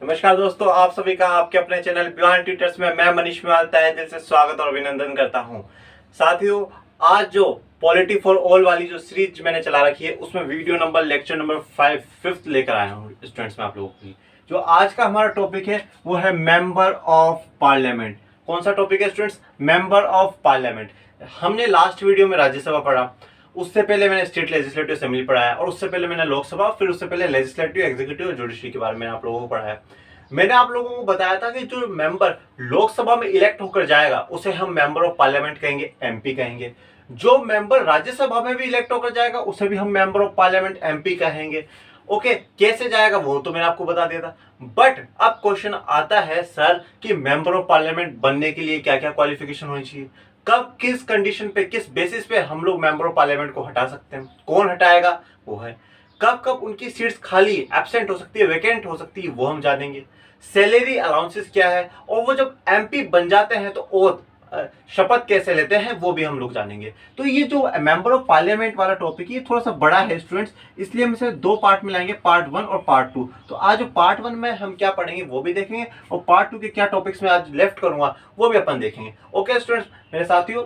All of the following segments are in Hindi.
नमस्कार दोस्तों, आप सभी का आपके अपने चैनल बियॉन्ड ट्यूटर्स में मैं मनीष मिवाल तहे दिल से स्वागत और अभिनंदन करता हूं। साथियों, आज जो पॉलिटी फॉर ऑल वाली जो सीरीज मैंने चला रखी है उसमें वीडियो नंबर लेक्चर नंबर 5 लेकर आया हूं स्टूडेंट्स में आप लोगों की। जो आज का हमारा टॉपिक है वो है मेंबर ऑफ पार्लियामेंट। कौन सा टॉपिक है स्टूडेंट्स? Member of parliament. हमने लास्ट वीडियो में राज्यसभा पढ़ा, उससे पहले मैंने स्टेट लेजिस्लेटिव असेंबली पढ़ाया और उससे पहले मैंने लोकसभा, फिर उससे पहले लेजिस्लेटिव, एग्जीक्यूटिव और जुडिशरी के बारे में आप लोगों को पढ़ाया। मैंने आप लोगों को बताया था कि जो मेंबर लोकसभा में इलेक्ट होकर जाएगा उसे हम मेंबर ऑफ पार्लियामेंट कहेंगे, एमपी कहेंगे। जो मेंबर राज्यसभा में भी इलेक्ट होकर जाएगा उसे भी हम मेंबर ऑफ पार्लियामेंट, एमपी कहेंगे। ओके, कैसे जाएगा वो तो मैंने आपको बता दिया था। बट अब क्वेश्चन आता है सर कि मेंबर ऑफ पार्लियामेंट बनने के लिए क्या क्या क्वालिफिकेशन होनी चाहिए, कब, किस कंडीशन पे, किस बेसिस पे हम लोग मेंबर ऑफ पार्लियामेंट को हटा सकते हैं, कौन हटाएगा वो है, कब कब उनकी सीट्स खाली एब्सेंट हो सकती है, वैकेंट हो सकती है, वो हम जानेंगे। सैलरी अलाउंसेस क्या है, और वो जब एमपी बन जाते हैं तो ओथ शपथ कैसे लेते हैं वो भी हम लोग जानेंगे। तो ये जो मेंबर ऑफ पार्लियामेंट वाला टॉपिक ये थोड़ा सा बड़ा है स्टूडेंट्स, इसलिए हम इसे दो पार्ट में लाएंगे, पार्ट 1 और पार्ट 2। तो आज पार्ट 1 में हम क्या पढ़ेंगे वो भी देखेंगे और पार्ट 2 के क्या टॉपिक्स में आज लेफ्ट करूंगा वो भी अपन देखेंगे। ओके स्टूडेंट्स, मेरे साथियों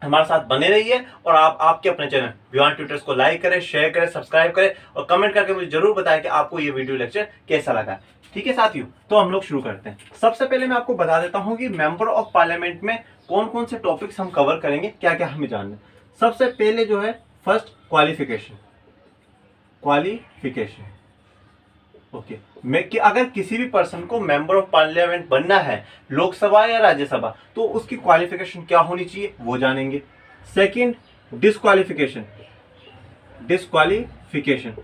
हमारे साथ बने रहिए और आप आपके अपने चैनल बियॉन्ड ट्यूटर्स को लाइक करें, शेयर करें, सब्सक्राइब करें और कमेंट करके मुझे जरूर बताएं कि आपको ये वीडियो लेक्चर कैसा लगा। ठीक है साथियों, तो हम लोग शुरू करते हैं। सबसे पहले मैं आपको बता देता हूं कि मेंबर ऑफ पार्लियामेंट में कौन कौन से टॉपिक्स हम कवर करेंगे, क्या क्या हमें जानना है। सबसे पहले जो है फर्स्ट क्वालिफिकेशन। क्वालिफिकेशन ओके मैं कि अगर किसी भी पर्सन को मेंबर ऑफ पार्लियामेंट बनना है, लोकसभा या राज्यसभा, तो उसकी क्वालिफिकेशन क्या होनी चाहिए वो जानेंगे। Second, disqualification. डिस्क्वालिफिकेशन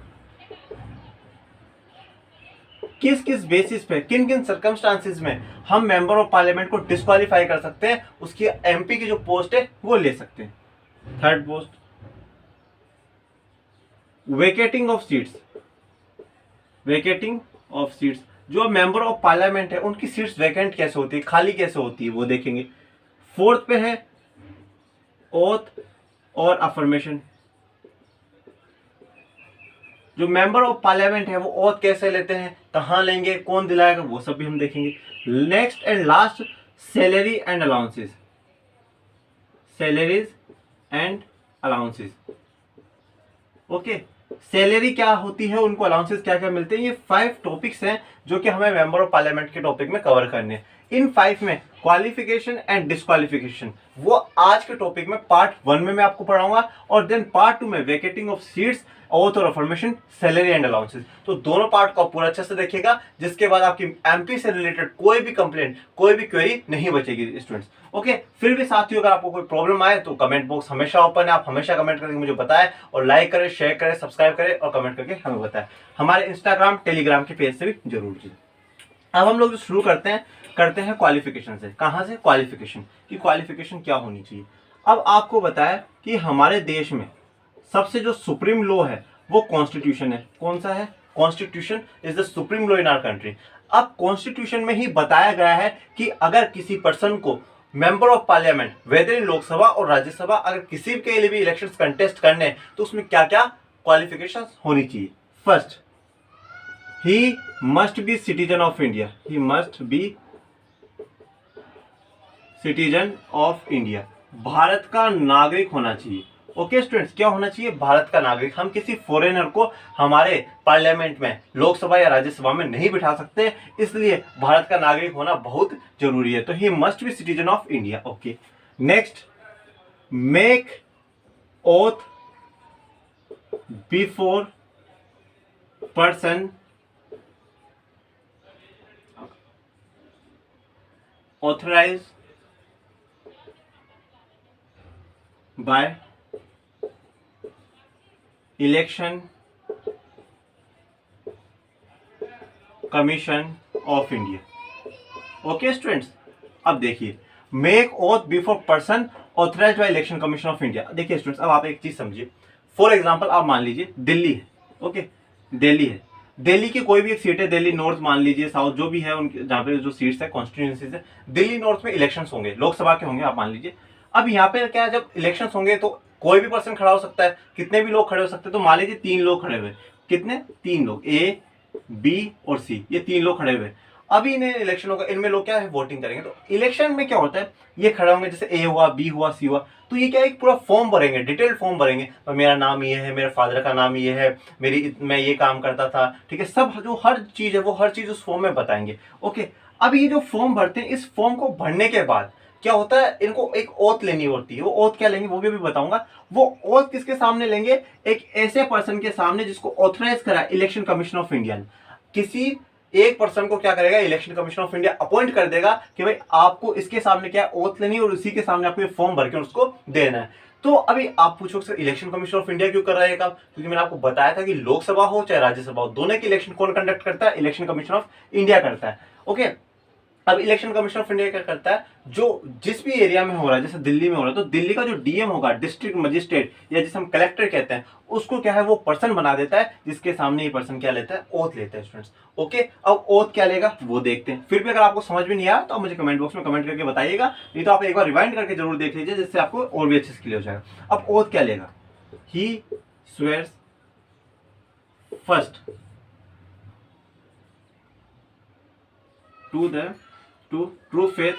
किस किस बेसिस पे, किन किन सर्कमस्टांसिस में हम मेंबर ऑफ पार्लियामेंट को डिस्क्वालीफाई कर सकते हैं, उसकी एमपी की जो पोस्ट है वो ले सकते हैं। Third post, vacating of seats. Vacating of seats, जो मेंबर ऑफ पार्लियामेंट है उनकी सीट्स वैकेंट कैसे होती है, खाली कैसे होती है वो देखेंगे। फोर्थ पे है ओथ और अफर्मेशन। जो मेंबर ऑफ पार्लियामेंट है वो ओथ कैसे लेते हैं, कहां लेंगे, कौन दिलाएगा, वो सब भी हम देखेंगे। Next and last, salary and allowances. Salaries and allowances okay, salary क्या होती है, उनको अलाउंसेस क्या क्या मिलते हैं, ये 5 टॉपिक्स हैं जो कि हमें मेंबर ऑफ पार्लियामेंट के टॉपिक में कवर करने हैं। इन 5 में क्वालिफिकेशन एंड डिस्क्वालिफिकेशन वो आज के टॉपिक में पार्ट 1 में मैं आपको पढ़ाऊंगा और देन पार्ट 2 में वेकेटिंग ऑफ सीट्स, ओथ और अफर्मेशन, सैलरी एंड अलाउंसेस। तो दोनों पार्ट को पूरा अच्छे से देखिएगा, जिसके बाद आपकी एमपी से रिलेटेड कोई भी कंप्लेंट, कोई भी क्वेरी नहीं बचेगी स्टूडेंट्स। ओके, फिर भी साथियों अगर आपको कोई प्रॉब्लम आए तो कमेंट बॉक्स हमेशा ओपन है, आप हमेशा कमेंट करके मुझे बताएं और लाइक करें, शेयर करें, सब्सक्राइब करें और कमेंट करके हमें बताएं। हमारे इंस्टाग्राम, टेलीग्राम के पेज से भी जरूर कीजिए। अब हम लोग जो शुरू करते हैं क्वालिफिकेशन से। कहां से? क्वालिफिकेशन की क्वालिफिकेशन क्या होनी चाहिए। अब आपको बताया कि हमारे देश में सबसे जो सुप्रीम लॉ है वो कॉन्स्टिट्यूशन है। कौन सा है? Constitution is the supreme law in our country. अब कॉन्स्टिट्यूशन में ही बताया गया है कि अगर किसी पर्सन को मेंबर ऑफ पार्लियामेंट वेदर इन लोकसभा और राज्यसभा अगर किसी के लिए भी इलेक्शन कंटेस्ट करने हैं तो उसमें क्या क्या क्वालिफिकेशन होनी चाहिए। First, he must be citizen of India. He must be citizen of India, Bharat का नागरिक होना चाहिए। ओके स्टूडेंट्स, क्या होना चाहिए? भारत का नागरिक। हम किसी फॉरेनर को हमारे पार्लियामेंट में, लोकसभा या राज्यसभा में नहीं बिठा सकते, इसलिए भारत का नागरिक होना बहुत जरूरी है। तो he must be citizen of India. Okay, next, make oath before person authorize by election commission of India. Okay students, अब देखिए, make oath before person authorized by election commission of India. देखिए स्टूडेंट्स, अब आप एक चीज समझिए। फॉर एग्जांपल आप मान लीजिए दिल्ली है। ओके, दिल्ली है, दिल्ली की कोई भी एक सीट है, दिल्ली नॉर्थ मान लीजिए, साउथ जो भी है उनके जहाँ पे जो सीट्स है, कॉन्स्टिट्यूंसीज है, दिल्ली नॉर्थ में इलेक्शंस होंगे, लोकसभा के होंगे आप मान लीजिए। अब यहाँ पे क्या है, जब इलेक्शंस होंगे तो कोई भी पर्सन खड़ा हो सकता है, कितने भी लोग खड़े हो सकते हैं। तो मान लीजिए 3 लोग खड़े हुए, कितने? 3 लोग, ए बी और सी, ये 3 लोग खड़े हुए। अभी इन्हें इलेक्शन होगा, इनमें लोग क्या है वोटिंग करेंगे। तो इलेक्शन में क्या होता है, ये खड़े होंगे, जैसे ए हुआ, बी हुआ, सी हुआ, तो ये क्या है, एक पूरा फॉर्म भरेंगे, डिटेल्ड फॉर्म भरेंगे, तो मेरा नाम ये है, मेरे फादर का नाम ये है, मैं ये काम करता था, ठीक है, सब जो हर चीज है वो हर चीज उस फॉर्म में बताएंगे। ओके, अब ये जो फॉर्म भरते हैं, इस फॉर्म को भरने के बाद क्या होता है, इनको एक ओथ लेनी होती है। वो ओथ क्या लेंगे वो भी बताऊंगा। वो ओथ किसके सामने लेंगे, एक ऐसे पर्सन के सामने जिसको ऑथराइज करा इलेक्शन कमीशन ऑफ इंडिया। किसी एक पर्सन को क्या करेगा, election commission of India appoint कर देगा कि भाई आपको इसके सामने क्या ओथ लेनी है और उसी के सामने आपको फॉर्म भर के उसको देना है। तो अभी आप पूछो sir election commission of India क्यों कर रहा है काम, क्योंकि मैंने आपको बताया था कि लोकसभा हो चाहे राज्यसभा हो, दोनों के इलेक्शन कौन कंडक्ट करता है, इलेक्शन कमीशन ऑफ इंडिया करता है। ओके, अब इलेक्शन कमीशन ऑफ इंडिया क्या करता है, जो जिस भी एरिया में हो रहा है, जैसे दिल्ली में हो रहा है, तो दिल्ली का जो डीएम होगा, डिस्ट्रिक्ट मजिस्ट्रेट, या जिसे हम कलेक्टर कहते हैं, उसको क्या है वो पर्सन बना देता है जिसके सामने ये पर्सन क्या लेता है, ओथ लेता है स्टूडेंट्स। ओके, अब ओथ क्या लेगा वो देखते हैं। फिर भी अगर आपको समझ में नहीं आया तो आप मुझे कमेंट बॉक्स में कमेंट करके बताइएगा, नहीं तो आप एक बार रिवाइंड करके जरूर देख लीजिए, जिससे आपको और भी अच्छे से क्लियर हो जाएगा। अब ओथ क्या लेगा, he swears first to true faith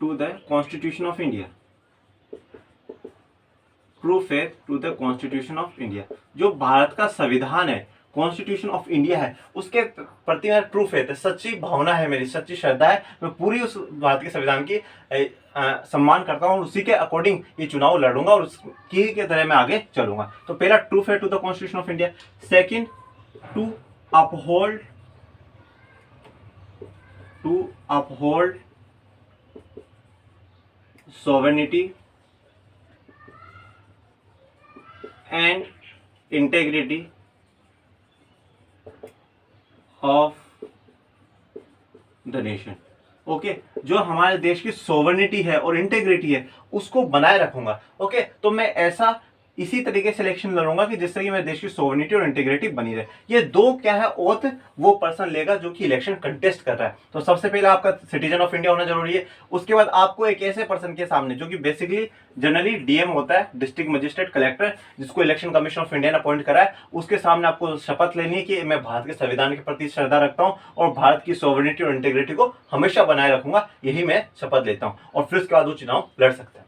to the Constitution of India, true faith to the constitution of India. जो भारत का संविधान है, कॉन्स्टिट्यूशन ऑफ इंडिया है, उसके प्रति मेरा ट्रू फेथ है, सच्ची भावना है, मेरी सच्ची श्रद्धा है, मैं पूरी उस भारत के संविधान की सम्मान करता हूँ और उसी के अकॉर्डिंग ये चुनाव लड़ूंगा और उसकी के तरह मैं आगे चलूंगा। तो पहला true faith to the constitution of India. Second, to uphold sovereignty and integrity of the nation। Okay, जो हमारे देश की सोवर्निटी है और इंटेग्रिटी है उसको बनाए रखूंगा। ओके, तो मैं ऐसा इसी तरीके से इलेक्शन लड़ूंगा कि जिससे कि मेरे देश की सोवर्निटी और इंटीग्रिटी बनी रहे। ये दो क्या है ओथ वो पर्सन लेगा जो कि इलेक्शन कंटेस्ट कर रहा है। तो सबसे पहले आपका सिटीजन ऑफ इंडिया होना जरूरी है। उसके बाद आपको एक ऐसे पर्सन के सामने जो कि बेसिकली जनरली डीएम होता है, डिस्ट्रिक्ट मजिस्ट्रेट कलेक्टर, जिसको इलेक्शन कमीशन ऑफ इंडिया ने अपॉइंट करा है, उसके सामने आपको शपथ लेनी है कि मैं भारत के संविधान के प्रति श्रद्धा रखता हूँ और भारत की सोवर्निटी और इंटीग्रिटी को हमेशा बनाए रखूंगा, यही मैं शपथ लेता हूँ, और फिर उसके बाद वो चुनाव लड़ सकता है।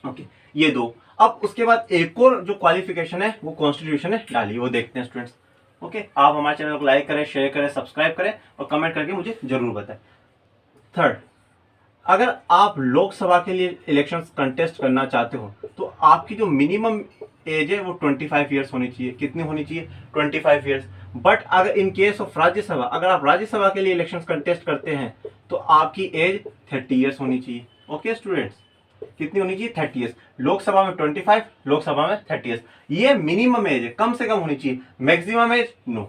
ओके, ये दो। अब उसके बाद एक और जो क्वालिफिकेशन है वो कॉन्स्टिट्यूशन है डाली, वो देखते हैं स्टूडेंट्स। ओके, आप हमारे चैनल को लाइक करें, शेयर करें, सब्सक्राइब करें और कमेंट करके मुझे जरूर बताएं। थर्ड, अगर आप लोकसभा के लिए इलेक्शंस कंटेस्ट करना चाहते हो तो आपकी जो मिनिमम एज है वो 25 ईयर्स होनी चाहिए। कितनी होनी चाहिए, 25 ईयर्स। बट अगर इन केस ऑफ राज्यसभा, अगर आप राज्यसभा के लिए इलेक्शंस कंटेस्ट करते हैं तो आपकी एज 30 ईयर्स होनी चाहिए। ओके स्टूडेंट्स, कितनी होनी चाहिए, 30 ईयर्स। लोकसभा में 25, लोकसभा में 30 ईयर्स। ये मिनिमम एज है, कम से कम होनी चाहिए। मैक्सिमम एज नो,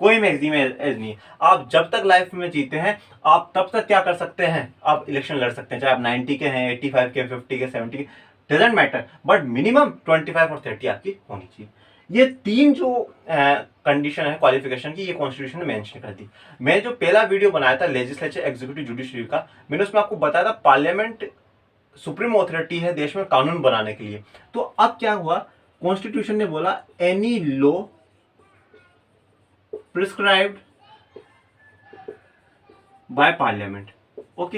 कोई मैक्सिमम एज नहीं है। आप जब तक लाइफ में जीते हैं आप तब तक क्या कर सकते हैं, आप इलेक्शन लड़ सकते हैं, चाहे आप 90 के हैं, 85 के, 50 के, 70 के, डजेंट मैटर, बट मिनिमम 25 और 30 आपकी होनी चाहिए। ये तीन जो कंडीशन है क्वालिफिकेशन की, ये कॉन्स्टिट्यूशन ने मेंशन कर दी। मैं जो पहला वीडियो बनाया था लेजिस्लेचर, एग्जीक्यूटिव, जुडिशरी का, मैंने उसमें आपको बताया था पार्लियामेंट सुप्रीम ऑथोरिटी है देश में कानून बनाने के लिए। तो अब क्या हुआ, कॉन्स्टिट्यूशन ने बोला any law prescribed by parliament. Okay,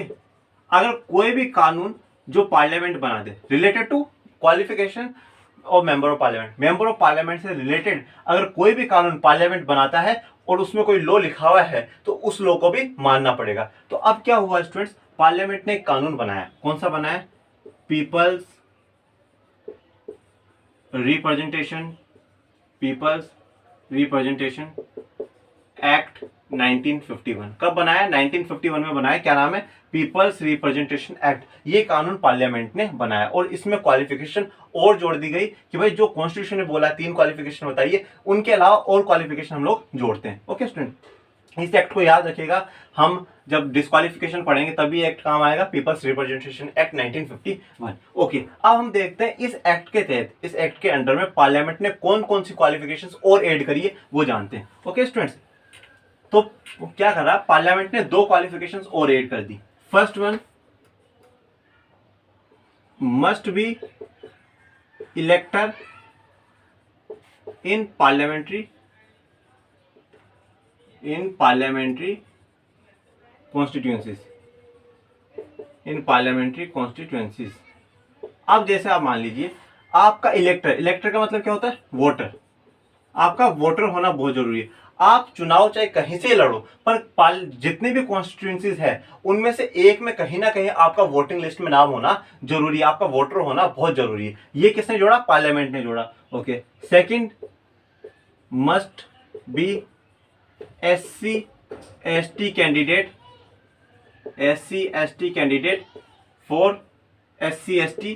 अगर कोई भी कानून जो पार्लियामेंट बना दे रिलेटेड टू क्वालिफिकेशन और member of parliament, member of parliament से रिलेटेड अगर कोई भी कानून पार्लियामेंट बनाता है और उसमें कोई लॉ लिखा हुआ है तो उस लॉ को भी मानना पड़ेगा। तो अब क्या हुआ स्टूडेंट्स, पार्लियामेंट ने एक कानून बनाया। कौन सा बनाया, पीपल्स रिप्रेजेंटेशन एक्ट 1951। कब बनाया, 1951 में बनाया। क्या नाम है, पीपल्स रिप्रेजेंटेशन एक्ट। ये कानून पार्लियामेंट ने बनाया और इसमें क्वालिफिकेशन और जोड़ दी गई कि भाई जो कॉन्स्टिट्यूशन ने बोला 3 क्वालिफिकेशन बताइए, उनके अलावा और क्वालिफिकेशन हम लोग जोड़ते हैं। ओके स्टूडेंट, इस एक्ट को याद रखिएगा, हम जब डिस्क्वालिफिकेशन पढ़ेंगे तभी एक्ट काम आएगा, पीपल्स रिप्रेजेंटेशन एक्ट 1951। ओके, अब हम देखते हैं इस एक्ट के तहत, इस एक्ट के अंडर में पार्लियामेंट ने कौन कौन सी क्वालिफिकेशंस और ऐड करी है वो जानते हैं। ओके स्टूडेंट्स, तो क्या कर रहा है, पार्लियामेंट ने 2 क्वालिफिकेशंस और ऐड कर दी। First one, must be elector in parliamentary constituencies. अब जैसे आप मान लीजिए आपका इलेक्टर का मतलब क्या होता है, वोटर। आपका वोटर होना बहुत जरूरी है। आप चुनाव चाहे कहीं से लड़ो, पर जितनी भी कॉन्स्टिट्यूएंसीज है उनमें से एक में कहीं ना कहीं आपका वोटिंग लिस्ट में नाम होना जरूरी है, आपका वोटर होना बहुत जरूरी है। ये किसने जोड़ा, पार्लियामेंट ने जोड़ा। Okay, second, must be SC ST candidate for SC ST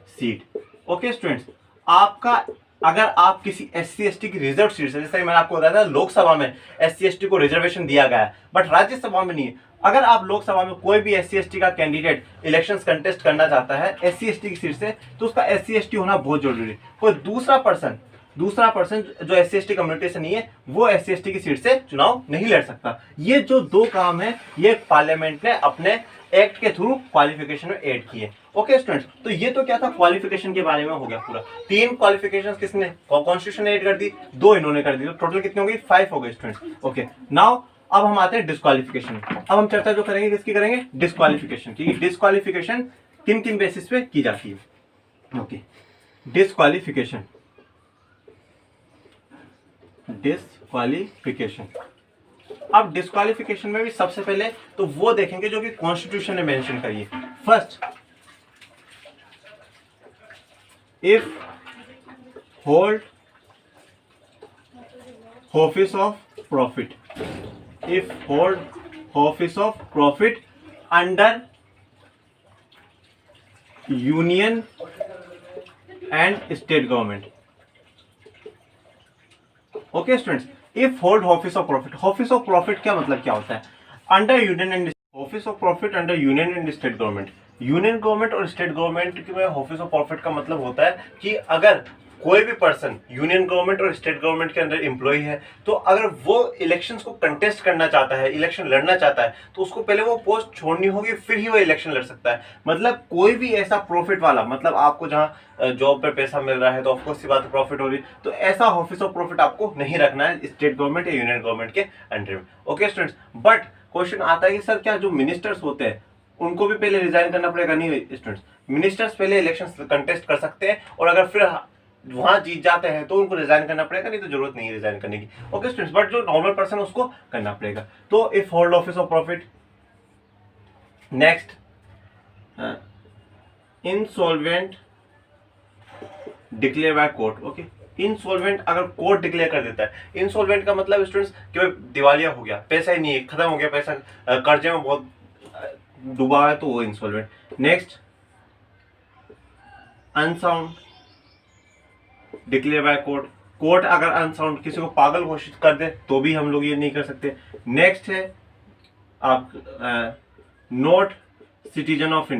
seat. Okay students, आपका अगर आप किसी SC ST की रिजर्व सीट से, जैसे मैंने आपको बताया था लोकसभा में SC ST को रिजर्वेशन दिया गया है बट राज्यसभा में नहीं है। अगर आप लोकसभा में कोई भी SC ST का कैंडिडेट इलेक्शंस कंटेस्ट करना चाहता है SC ST की सीट से, तो उसका SC ST होना बहुत जरूरी है। कोई दूसरा पर्सन जो SC ST कम्युनिटी से नहीं है वो SC ST की सीट से चुनाव नहीं लड़ सकता। ये जो दो काम है ये पार्लियामेंट ने अपने एक्ट के थ्रू क्वालिफिकेशन में ऐड किए। ओके स्टूडेंट्स, तो ये तो क्या था, क्वालिफिकेशन के बारे में हो गया पूरा। 3 क्वालिफिकेशंस किसने, कॉन्स्टिट्यूशन ने ऐड कर दी, 2 इन्होंने कर दी, तो टोटल कितनी हो गई, 5 हो गए स्टूडेंट्स। ओके, नाउ अब हम आते हैं डिस्क्वालिफिकेशन। अब हम चर्चा जो करेंगे किसकी करेंगे, डिस्क्वालिफिकेशन की। डिस्क्वालिफिकेशन किन किन बेसिस पे की जाती है। ओके, डिस्क्वालिफिकेशन अब डिस्क्वालिफिकेशन में भी सबसे पहले तो वो देखेंगे जो कि कॉन्स्टिट्यूशन ने मेंशन करी है। First, if hold office of profit under union and state government. Okay students, if hold office of profit क्या मतलब क्या होता है, under union and office of profit under union and state government. Union government और स्टेट गवर्नमेंट में ऑफिस ऑफ प्रॉफिट का मतलब होता है कि अगर कोई भी पर्सन यूनियन गवर्नमेंट और स्टेट गवर्नमेंट के अंदर एम्प्लॉय है, तो अगर वो इलेक्शंस को कंटेस्ट करना चाहता है, इलेक्शन लड़ना चाहता है, तो उसको पहले वो पोस्ट छोड़नी होगी, फिर ही वो इलेक्शन लड़ सकता है। मतलब कोई भी ऐसा प्रॉफिट वाला, मतलब आपको जहां जॉब पे पैसा मिल रहा है तो ऑफकोर्स सी बात प्रॉफिट हो रही, तो ऐसा ऑफिस ऑफ प्रॉफिट आपको नहीं रखना है स्टेट गवर्नमेंट या यूनियन गवर्नमेंट के अंडर में। ओके स्टूडेंट्स, बट क्वेश्चन आता है कि सर क्या जो मिनिस्टर्स होते हैं उनको भी पहले रिजाइन करना पड़ेगा? नहीं स्टूडेंट्स, मिनिस्टर्स पहले इलेक्शन कंटेस्ट कर सकते हैं और अगर फिर वहां जीत जाते हैं तो उनको रिजाइन करना पड़ेगा, नहीं तो जरूरत नहीं है रिजाइन करने की। ओके स्टूडेंट्स, बट जो नॉर्मल पर्सन है उसको करना पड़ेगा। तो if hold office of profit, next insolvent declare by court. Okay, insolvent अगर कोर्ट डिक्लेयर कर देता है, इंसॉल्वेंट का मतलब स्टूडेंट्स कि दिवालिया हो गया, पैसा ही नहीं है, खत्म हो गया पैसा, कर्जे में बहुत डूबा है, तो वो insolvent. Next, unsound declare by court अगर अनसाउंड किसी को पागल घोषित कर दे तो भी हम लोग ये नहीं कर सकते। नेक्स्ट है आप नॉट सिटीजन ऑफ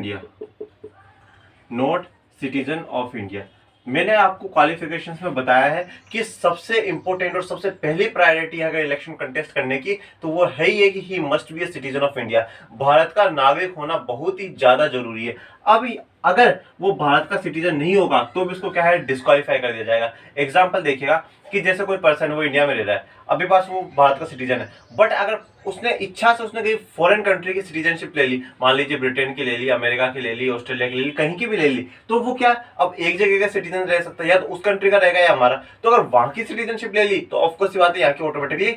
इंडिया। मैंने आपको क्वालिफिकेशंस में बताया है कि सबसे इंपॉर्टेंट और सबसे पहली प्रायोरिटी है अगर इलेक्शन कंटेस्ट करने की, तो वो है ही है कि ही must B a citizen of India. Bharat का नागरिक होना बहुत ही ज्यादा जरूरी है। अब अगर वो भारत का सिटीजन नहीं होगा तो भी उसको क्या है, डिस्क्वालीफाई कर दिया जाएगा। एग्जाम्पल देखिएगा कि जैसे कोई पर्सन वो इंडिया में रह रहा है, अभी पास वो भारत का सिटीजन है, बट अगर उसने इच्छा से उसने कहीं फॉरेन कंट्री की सिटीजनशिप ले ली, मान लीजिए ब्रिटेन की ले ली, अमेरिका की ले ली, ऑस्ट्रेलिया की ले ली, कहीं की भी ले ली, तो वो क्या अब एक जगह का सिटीजन रह सकता है, या तो उस कंट्री का रहेगा या हमारा। तो अगर वहां की सिटीजनशिप ले ली तो ऑफकोर्स बात है यहाँ की ऑटोमेटिकली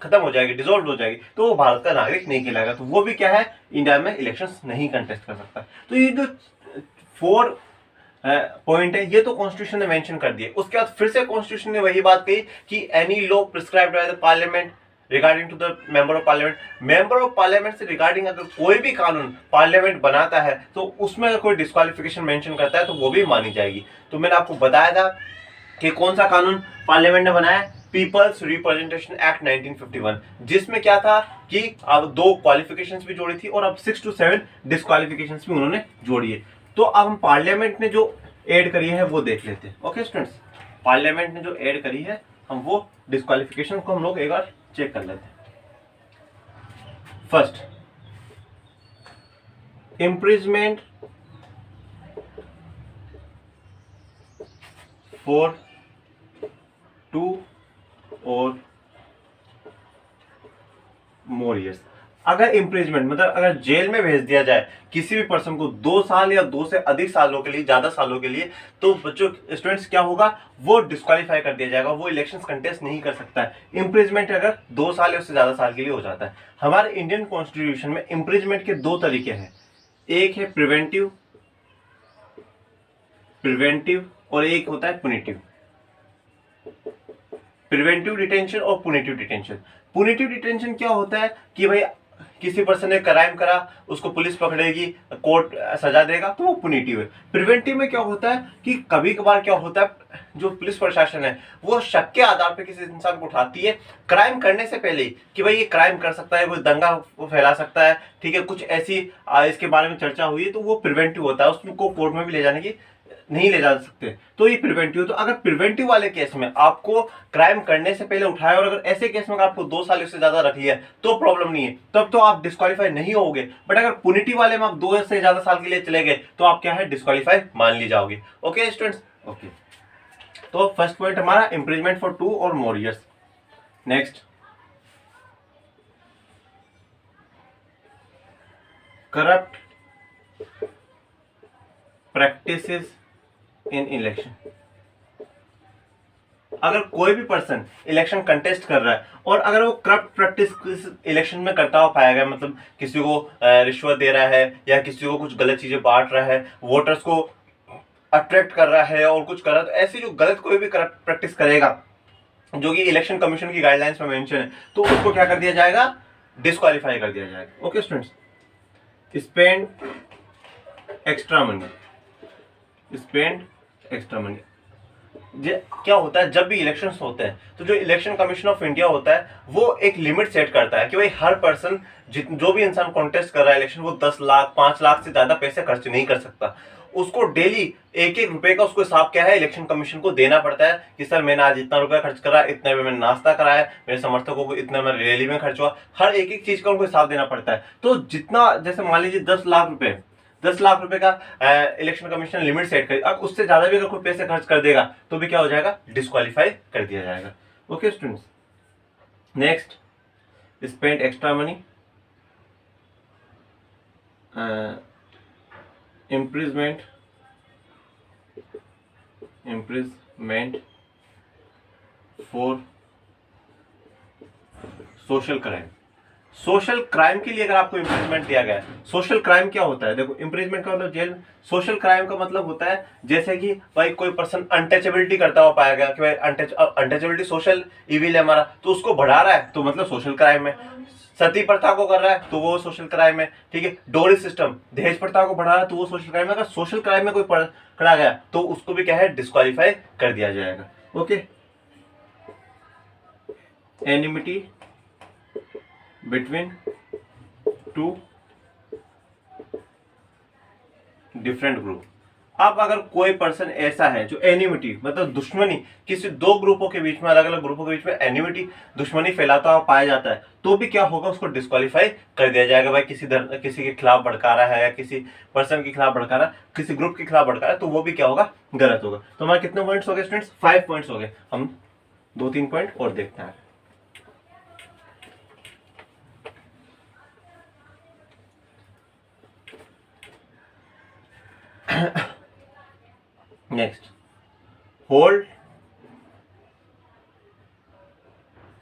खत्म हो जाएगी, डिसॉल्व हो जाएगी, तो वो भारत का नागरिक नहीं कहलाएगा। तो वो भी क्या है, इंडिया में इलेक्शन नहीं कंटेस्ट कर सकता। तो ये जो 4 पॉइंट है ये तो कॉन्स्टिट्यूशन ने मेंशन कर दिए। उसके बाद फिर से कॉन्स्टिट्यूशन ने वही बात कही कि any law prescribed by the parliament regarding to the member of parliament से रिगार्डिंग अगर कोई भी कानून पार्लियामेंट बनाता है तो उसमें अगर कोई डिस्क्वालिफिकेशन मेंशन करता है तो वो भी मानी जाएगी। तो मैंने आपको बताया था कि कौन सा कानून पार्लियामेंट ने बनाया, पीपल्स रिप्रेजेंटेशन एक्ट 1951, जिसमें क्या था कि अब 2 क्वालिफिकेशंस भी जोड़ी थी और अब 6 to 7 डिस्क्वालिफिकेशंस भी उन्होंने जोड़ी है। तो अब हम पार्लियामेंट ने जो ऐड करी है वो देख लेते हैं। ओके स्टूडेंट्स, पार्लियामेंट ने जो ऐड करी है हम वो डिस्क्वालिफिकेशन को हम लोग एक बार चेक कर लेते हैं। फर्स्ट, इम्प्रिजमेंट फॉर 2 और मोर ईयर्स। अगर इम्प्रिजमेंट मतलब अगर जेल में भेज दिया जाए किसी भी पर्सन को 2 साल या 2 से अधिक सालों के लिए, ज्यादा सालों के लिए, तो बच्चों स्टूडेंट्स क्या होगा, वो डिस्क्वालीफाई कर दिया जाएगा, वो इलेक्शंस कंटेस्ट नहीं कर सकता है। इम्प्रिजमेंट अगर 2 साल या उससे ज्यादा साल के लिए हो जाता है। हमारे इंडियन कॉन्स्टिट्यूशन में इम्प्रिजमेंट के 2 तरीके हैं, एक है प्रिवेंटिव और एक होता है पुनिटिव। प्रिवेंटिव डिटेंशन और पुनिटिव डिटेंशन। पुनिटिव डिटेंशन क्या होता है कि भाई किसी पर्सन ने क्राइम करा, उसको पुलिस पकड़ेगी, कोर्ट सजा देगा, तो वो पुनिटिव है। प्रिवेंटिव में क्या होता है कि कभी कभार क्या होता है, जो पुलिस प्रशासन है वो शक के आधार पर किसी इंसान को उठाती है क्राइम करने से पहले ही कि भाई ये क्राइम कर सकता है, कोई दंगा फैला सकता है, ठीक है, कुछ ऐसी इसके बारे में चर्चा हुई है, तो वो प्रिवेंटिव होता है, उसको कोर्ट में भी ले जाने की नहीं ले जा सकते, तो ये प्रिवेंटिव। तो अगर प्रिवेंटिव वाले केस में आपको क्राइम करने से पहले उठाया और अगर ऐसे केस में आपको 2 साल से ज्यादा रख लिया तो प्रॉब्लम नहीं है, तब तो आप डिस्क्वालीफाई नहीं होगे। बट अगर पुनिटिव वाले में आप 2 से ज्यादा साल के लिए चले गए तो आप क्या है, डिस्क्वालीफाई मान ली जाओगे। Okay students, okay. तो फर्स्ट पॉइंट हमारा इम्प्रिजमेंट फॉर 2 और more years. Next, corrupt practices इन इलेक्शन। अगर कोई भी पर्सन इलेक्शन कंटेस्ट कर रहा है और अगर वो करप्ट प्रैक्टिस इलेक्शन में करता हुआ पाया गया, मतलब किसी को रिश्वत दे रहा है या किसी को कुछ गलत चीजें बांट रहा है, वोटर्स को अट्रैक्ट कर रहा है और कुछ कर रहा है, तो ऐसी जो गलत कोई भी करप्ट प्रैक्टिस करेगा जो कि इलेक्शन कमीशन की गाइडलाइंस में मेंशन है, तो उसको क्या कर दिया जाएगा, डिस्क्वालीफाई कर दिया जाएगा। Okay students, spend extra money. क्या होता है, जब भी इलेक्शंस होते हैं तो जो इलेक्शन कमीशन ऑफ इंडिया होता है वो एक लिमिट सेट करता है कि भाई हर पर्सन, जो भी इंसान कॉन्टेस्ट कर रहा है इलेक्शन, वो 10 लाख 5 लाख से ज्यादा पैसे खर्च नहीं कर सकता। उसको डेली 1-1 रुपए का उसको हिसाब क्या है, इलेक्शन कमीशन को देना पड़ता है कि सर मैंने आज इतना रुपया खर्च करा, इतने में मैंने नाश्ता कराया, मेरे समर्थकों को इतने में रैली में खर्च हुआ, हर एक चीज का उनको हिसाब देना पड़ता है। तो जितना, जैसे मान लीजिए 10 लाख रुपए का इलेक्शन कमीशन लिमिट सेट करी, अब उससे ज्यादा भी अगर कोई पैसे खर्च कर देगा तो भी क्या हो जाएगा, डिस्क्वालीफाई कर दिया जाएगा। Okay students, next, spend extra money, imprisonment for social crime. Social crime के लिए अगर आपको इम्प्रिजमेंट दिया गया है, सोशल क्राइम क्या होता है, देखो इम्प्रिजमेंट का मतलब जेल, सोशल क्राइम का मतलब होता है जैसे कि भाई कोई पर्सन अनटचेबिलिटी करता हुआ पाया गया कि भाई अनटचेबिलिटी सोशल इविल है हमारा, तो उसको बढ़ा रहा है तो मतलब सोशल क्राइम है। सती प्रथा को कर रहा है तो वो सोशल क्राइम है, ठीक है। डोरी सिस्टम, दहेज प्रथा को बढ़ा रहा है तो वो सोशल क्राइम है। अगर सोशल क्राइम में कोई पकड़ा गया तो उसको भी क्या है, डिस्क्वालीफाई कर दिया जाएगा। Okay, enmity between 2 different group. अब अगर कोई पर्सन ऐसा है जो एनिमिटी मतलब दुश्मनी किसी 2 ग्रुपों के बीच में, अलग अलग ग्रुपों के बीच में एनिमिटी दुश्मनी फैलाता हुआ पाया जाता है, तो भी क्या होगा, उसको डिस्क्वालीफाई कर दिया जाएगा। भाई किसी के खिलाफ भड़का रहा है या किसी पर्सन के खिलाफ भड़का रहा है, किसी ग्रुप के खिलाफ भड़का रहा है, तो वो भी क्या होगा, गलत होगा। तो हमारे कितने पॉइंट्स हो गए स्टूडेंट्स, 5 पॉइंट्स हो गए। हम 2-3 पॉइंट और देखते हैं। Next, hold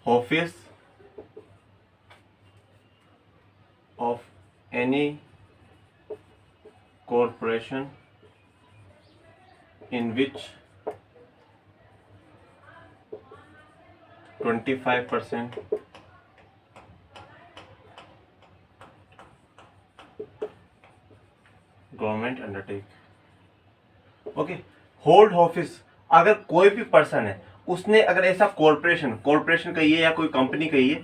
office of any corporation in which 25% government undertake. Okay, hold office, अगर कोई भी पर्सन है उसने अगर ऐसा कॉर्पोरेशन कहिए या कोई कंपनी कहिए,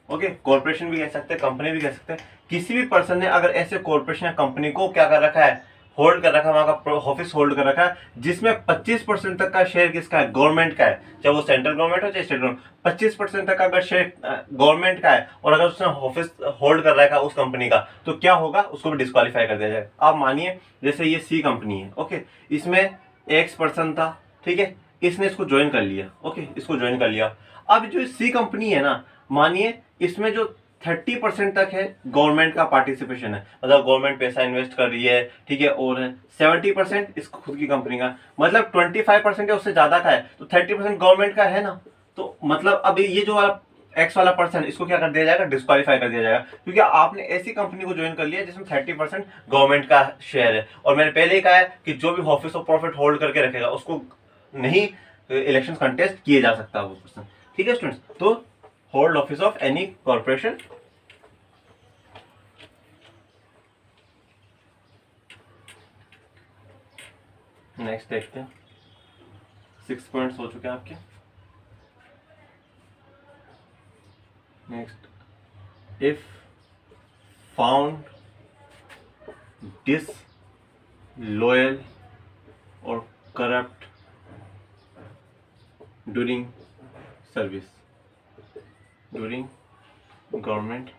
ओके, कॉर्पोरेशन भी कह सकते हैं, कंपनी भी कह सकते हैं, किसी भी पर्सन ने अगर ऐसे कॉर्पोरेशन या कंपनी को क्या कर रखा है, होल्ड कर रखा है, वहां का ऑफिस होल्ड कर रखा है, जिसमें 25% तक का शेयर किसका है, गवर्नमेंट का है, चाहे वो सेंट्रल गवर्नमेंट हो चाहे स्टेट गवर्नमेंट, 25% तक का अगर शेयर गवर्नमेंट का है और अगर उसने ऑफिस होल्ड कर रखा है उस कंपनी का, तो क्या होगा, उसको भी डिस्क्वालीफाई कर दिया जाएगा। आप मानिए जैसे ये सी कंपनी है, ओके, इसमें एक्स पर्सन था, ठीक है, इसने इसको ज्वाइन कर लिया, ओके, इसको ज्वाइन कर लिया। अब जो सी कंपनी है ना, मानिए इसमें जो 30% तक है गवर्नमेंट का पार्टिसिपेशन है, मतलब गवर्नमेंट पैसा इन्वेस्ट कर रही है, ठीक है, और 70% इसको खुद की कंपनी का, मतलब 25% है उससे ज्यादा का है, तो 30% गवर्नमेंट का है ना। तो मतलब अब ये जो वाला एक्स वाला पर्सन, इसको क्या कर दिया जाएगा, डिस्क्वालीफाई कर दिया जाएगा, क्योंकि आपने ऐसी कंपनी को ज्वाइन कर लिया जिसमें 30% गवर्नमेंट का शेयर है। और मैंने पहले ही कहा है कि जो भी ऑफिस ऑफ प्रॉफिट होल्ड करके रखेगा उसको नहीं इलेक्शन कंटेस्ट किए जा सकता वो पर्सन, ठीक है स्टूडेंट्स। तो hold office of any corporation, next देखते हैं, 6 पॉइंट्स हो चुके हैं आपके। Next, if found disloyal or corrupt during service, during government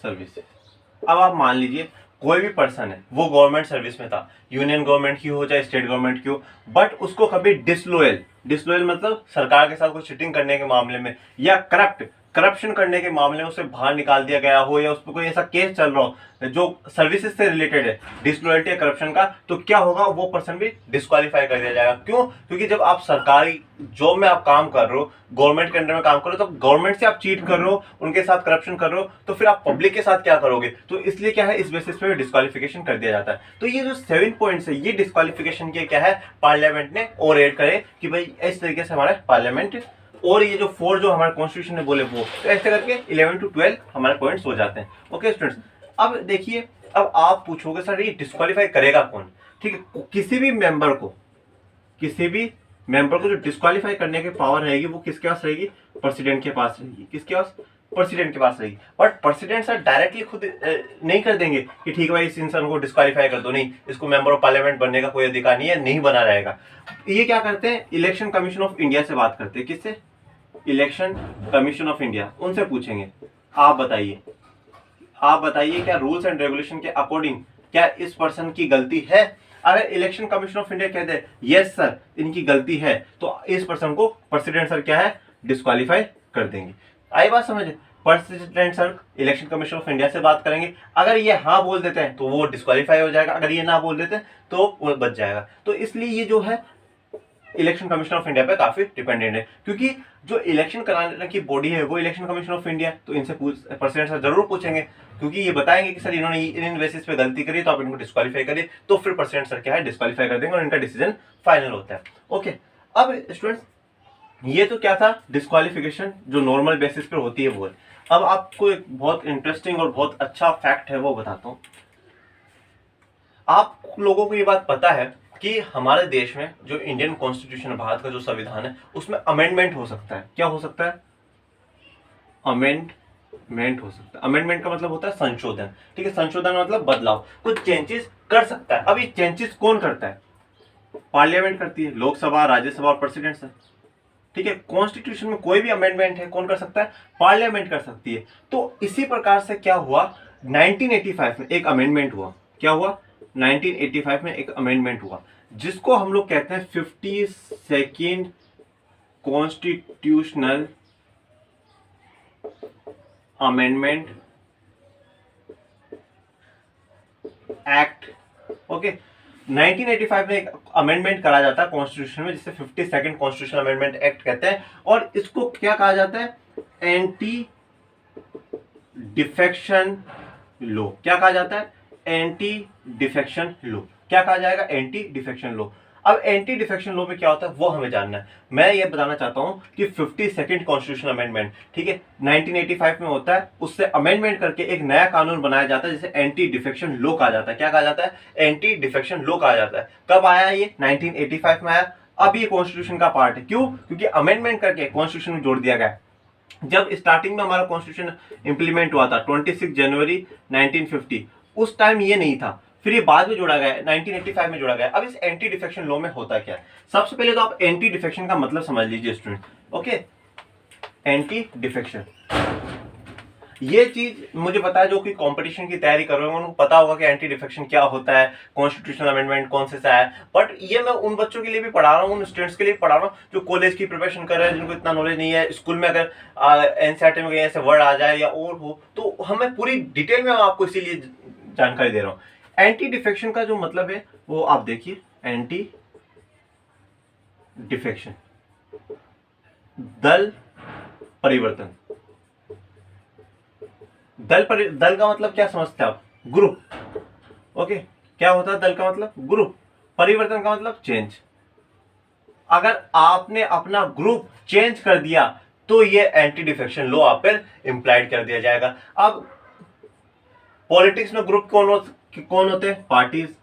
services. अब आप मान लीजिए कोई भी पर्सन है, वो गवर्नमेंट सर्विस में था, यूनियन गवर्नमेंट की हो चाहे स्टेट गवर्नमेंट की हो, बट उसको कभी डिसलॉयल मतलब सरकार के साथ कुछ चीटिंग करने के मामले में या करप्शन करने के मामले में उसे बाहर निकाल दिया गया हो, या उस पर कोई ऐसा केस चल रहा हो जो सर्विसेज से रिलेटेड है, डिसलॉयल्टी या करप्शन का, तो क्या होगा, वो पर्सन भी डिस्क्वालीफाई कर दिया जाएगा। क्यों? क्योंकि जब आप सरकारी जॉब में आप काम कर रहे हो, गवर्नमेंट के अंडर में काम कर रहे हो, तो गवर्नमेंट से आप चीट कर रहे हो, उनके साथ करप्शन कर रहे हो, तो फिर आप पब्लिक के साथ क्या करोगे, तो इसलिए क्या है, इस बेसिस पे डिस्क्वालिफिकेशन कर दिया जाता है। तो ये जो 7 पॉइंट्स है, ये डिस्क्वालिफिकेशन के क्या है, पार्लियामेंट ने और एड करे कि भाई इस तरीके से हमारे पार्लियामेंट, और ये जो 4 जो हमारे कॉन्स्टिट्यूशन ने बोले वो, तो ऐसे करके 11 to 12 हमारे पॉइंट्स हो जाते हैं। ओके स्टूडेंट्स, अब देखिए, अब आप पूछोगे सर ये डिस्क्वालीफाई करेगा कौन, ठीक है, किसी भी मेंबर को जो डिस्क्वालीफाई करने की पावर रहेगी वो किसके पास रहेगी, प्रेसिडेंट के पास रहेगी। किसके पास? प्रेसिडेंट के पास रहेगी। बट प्रेसिडेंट सर डायरेक्टली खुद नहीं कर देंगे कि ठीक है भाई इस इंसान को डिस्क्वालीफाई कर दो, नहीं, इसको मेंबर ऑफ पार्लियामेंट बनने का कोई अधिकार नहीं है, नहीं बना रहेगा। ये क्या करते हैं, इलेक्शन कमीशन ऑफ इंडिया से बात करते हैं। किससे? इलेक्शन कमीशन ऑफ इंडिया, उनसे पूछेंगे आप बताइए क्या रूल्स एंड रेगुलेशन के अकॉर्डिंग क्या इस पर्सन की गलती है। अगर इलेक्शन कमीशन ऑफ इंडिया कहते हैं यस सर इनकी गलती है, तो इस पर्सन को प्रेसिडेंट सर क्या है, डिस्क्वालीफाई कर देंगे। आई बात समझ? President sir election commission of India से बात करेंगे, अगर ये हाँ बोल देते हैं तो वो डिस्क्वालीफाई हो जाएगा, अगर ये ना बोल देते हैं तो वो बच जाएगा। तो इसलिए ये जो है इलेक्शन कमीशन ऑफ इंडिया पे काफी डिपेंडेंट है, क्योंकि जो इलेक्शन कराने की बॉडी है वो इलेक्शन कमीशन ऑफ इंडिया, तो इनसे प्रेसिडेंट सर जरूर पूछेंगे, क्योंकि ये बताएंगे कि सर इन्होंने इन बेसिस पे गलती करी तो आप इनको डिस्क्वालीफाई करिए, तो फिर प्रेसिडेंट सर क्या है, डिस्क्वालीफाई कर देंगे और इनका डिसीजन फाइनल होता है। ओके, अब स्टूडेंट्स ये तो क्या था, डिस्क्वालिफिकेशन जो नॉर्मल बेसिस पे होती है वो है। अब आपको एक बहुत इंटरेस्टिंग और बहुत अच्छा फैक्ट है वो बताता हूं। आप लोगों को ये बात पता है कि हमारे देश में जो इंडियन कॉन्स्टिट्यूशन, भारत का जो संविधान है, उसमें अमेंडमेंट हो सकता है। क्या हो सकता है? अमेंडमेंट हो सकता है। अमेंडमेंट का मतलब होता है संशोधन, ठीक है, संशोधन मतलब बदलाव, कुछ चेंजेस कर सकता है। अब ये चेंजेस कौन करता है? पार्लियामेंट करती है, लोकसभा, राज्यसभा और प्रेसिडेंट सर, ठीक है। कॉन्स्टिट्यूशन में कोई भी अमेंडमेंट है कौन कर सकता है? पार्लियामेंट कर सकती है। तो इसी प्रकार से क्या हुआ, 1985 में एक अमेंडमेंट हुआ। क्या हुआ? 1985 में एक अमेंडमेंट हुआ जिसको हम लोग कहते हैं 52nd constitutional amendment act. Okay, 1985 में एक अमेंडमेंट करा जाता है कॉन्स्टिट्यूशन में, जिसे 52nd कॉन्स्टिट्यूशनल अमेंडमेंट एक्ट कहते हैं, और इसको क्या कहा जाता है? Anti defection law. क्या कहा जाता है? Anti defection law. क्या कहा जाएगा? Anti defection law. अब एंटी डिफेक्शन लॉ में क्या होता है वो हमें जानना है। मैं ये बताना चाहता हूं कि 52nd कॉन्स्टिट्यूशनल अमेंडमेंट, ठीक है, 1985 में होता है, उससे अमेंडमेंट करके एक नया कानून बनाया जाता है जिसे एंटी डिफेक्शन लॉ कहा जाता है। क्या कहा जाता है? एंटी डिफेक्शन लॉ कहा जाता है। कब आया ये? 1985 में आया। अब ये कॉन्स्टिट्यूशन का पार्ट है। क्यों? क्योंकि अमेंडमेंट करके कॉन्स्टिट्यूशन में जोड़ दिया गया। जब स्टार्टिंग में हमारा कॉन्स्टिट्यूशन इंप्लीमेंट हुआ था 26 जनवरी 1950, उस टाइम ये नहीं था। फिर ये बाद में जोड़ा गया है, 1985 में जोड़ा गया है। अब इस एंटी डिफेक्शन लॉ में होता क्या है, सबसे पहले तो आप एंटी डिफेक्शन का मतलब समझ लीजिए स्टूडेंट। ओके, एंटी डिफेक्शन ये चीज मुझे पता है, जो कि कंपटीशन की तैयारी कर रहे हैं उनको पता होगा कि एंटी डिफेक्शन क्या होता है, कॉन्स्टिट्यूशनल अमेंडमेंट कौन से सा है। बट ये मैं उन बच्चों के लिए भी पढ़ा रहा हूँ, उन स्टूडेंट्स के लिए पढ़ा रहा हूँ जो कॉलेज की प्रिपरेशन कर रहे हैं, जिनको इतना नॉलेज नहीं है। स्कूल में अगर एनसीईआरटी में ऐसे वर्ड आ जाए या और हो तो हमें पूरी डिटेल में आपको इसीलिए जानकारी दे रहा हूँ। एंटी डिफेक्शन का जो मतलब है वो आप देखिए, एंटी डिफेक्शन दल परिवर्तन। दल का मतलब क्या समझते हैं आप, ग्रुप। ओके, क्या होता है दल का मतलब, ग्रुप। परिवर्तन का मतलब चेंज। अगर आपने अपना ग्रुप चेंज कर दिया तो ये एंटी डिफेक्शन लॉ आप पर इंप्लाइड कर दिया जाएगा। अब पॉलिटिक्स में ग्रुप कौन होते हैं, पार्टीज।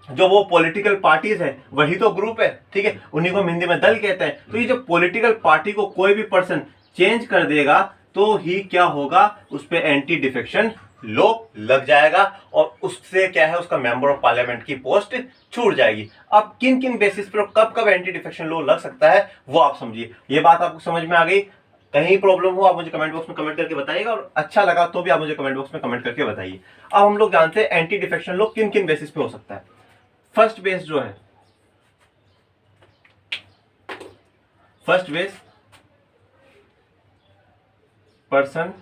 जो वो पॉलिटिकल पार्टीज है वही तो ग्रुप है, ठीक है, उन्हीं को हम हिंदी में दल कहते हैं। तो ये जो पॉलिटिकल पार्टी को कोई भी पर्सन चेंज कर देगा तो ही क्या होगा, उस पर एंटी डिफेक्शन लॉ लग जाएगा और उससे क्या है, उसका मेंबर ऑफ पार्लियामेंट की पोस्ट छूट जाएगी। अब किन किन बेसिस पर कब कब एंटी डिफेक्शन लॉ लग सकता है वो आप समझिए। ये बात आपको समझ में आ गई? कहीं प्रॉब्लम हो आप मुझे कमेंट बॉक्स में कमेंट करके बताइएगा, और अच्छा लगा तो भी आप मुझे कमेंट बॉक्स में कमेंट करके बताइए। अब हम लोग जानते हैं एंटी डिफेक्शन लॉ किन किन बेसिस पे हो सकता है। फर्स्ट बेस जो है, first base person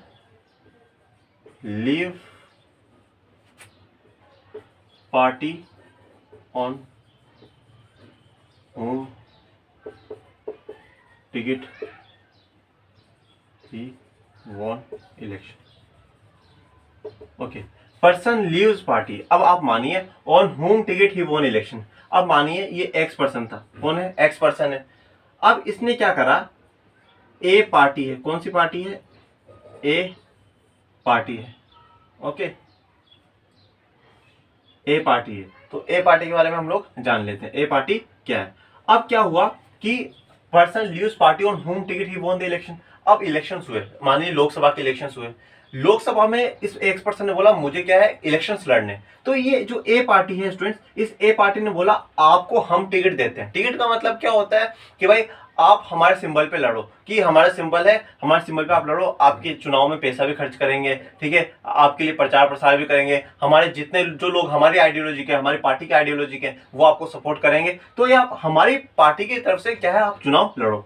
leave party on whom ticket he won election। Okay, person leaves party. अब आप मानिए on whom ticket he won election। अब मानिए ये एक्स पर्सन था, कौन है, एक्स पर्सन है। अब इसने क्या करा, ए पार्टी है, कौन सी पार्टी है, ए पार्टी है। ओके, ए पार्टी है, तो ए पार्टी के बारे में हम लोग जान लेते हैं, ए पार्टी क्या है। अब क्या हुआ कि person leaves party on whom ticket he won the election. अब इलेक्शंस हुए, मानिए लोकसभा के इलेक्शंस हुए, लोकसभा में इस एक पर्सन ने बोला मुझे क्या है, इलेक्शंस लड़ने। तो ये जो ए पार्टी है स्टूडेंट्स, इस ए पार्टी ने बोला आपको हम टिकट देते हैं। टिकट का मतलब क्या होता है कि भाई आप हमारे सिंबल पे लड़ो, कि हमारा सिंबल है, हमारे सिंबल पे आप लड़ो, आपके चुनाव में पैसा भी खर्च करेंगे, ठीक है, आपके लिए प्रचार प्रसार भी करेंगे, हमारे जितने जो लोग हमारी आइडियोलॉजी के, हमारी पार्टी के आइडियोलॉजी के, वो आपको सपोर्ट करेंगे। तो ये आप हमारी पार्टी की तरफ से क्या है, आप चुनाव लड़ो।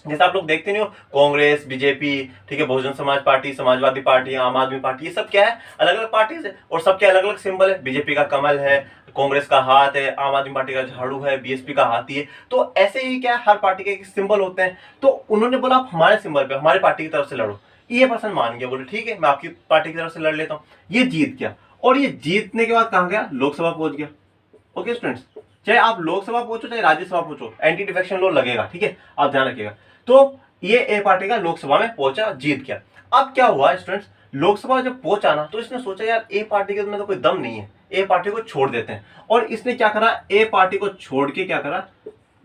जैसे आप लोग देखते नहीं हो, कांग्रेस, बीजेपी, ठीक है, बहुजन समाज पार्टी, समाजवादी पार्टी, आम आदमी पार्टी, ये सब क्या है, अलग अलग पार्टीज है और सबके अलग अलग सिंबल है। बीजेपी का कमल है, कांग्रेस का हाथ है, आम आदमी पार्टी का झाड़ू है, बीएसपी का हाथी है। तो ऐसे ही क्या है, हर पार्टी के सिंबल होते हैं। तो उन्होंने बोला आप हमारे सिंबल पे, हमारी पार्टी की तरफ से लड़ो। ये पर्सन मान गया, बोले ठीक है मैं आपकी पार्टी की तरफ से लड़ लेता हूँ। ये जीत गया, और ये जीतने के बाद कहां गया, लोकसभा पहुंच गया। ओके स्टूडेंट्स, चाहे आप लोकसभा पहुंचो चाहे राज्यसभा पहुंचो, एंटी डिफेक्शन लॉ लगेगा, ठीक है, आप ध्यान रखिएगा। तो ये ए पार्टी का लोकसभा में पहुंचा, जीत गया। अब क्या हुआ स्टूडेंट्स, लोकसभा जब पहुंचा ना, तो इसने सोचा यार ए पार्टी के में तो कोई दम नहीं है, ए पार्टी को छोड़ देते हैं। और इसने क्या करा, ए पार्टी को छोड़ के क्या करा,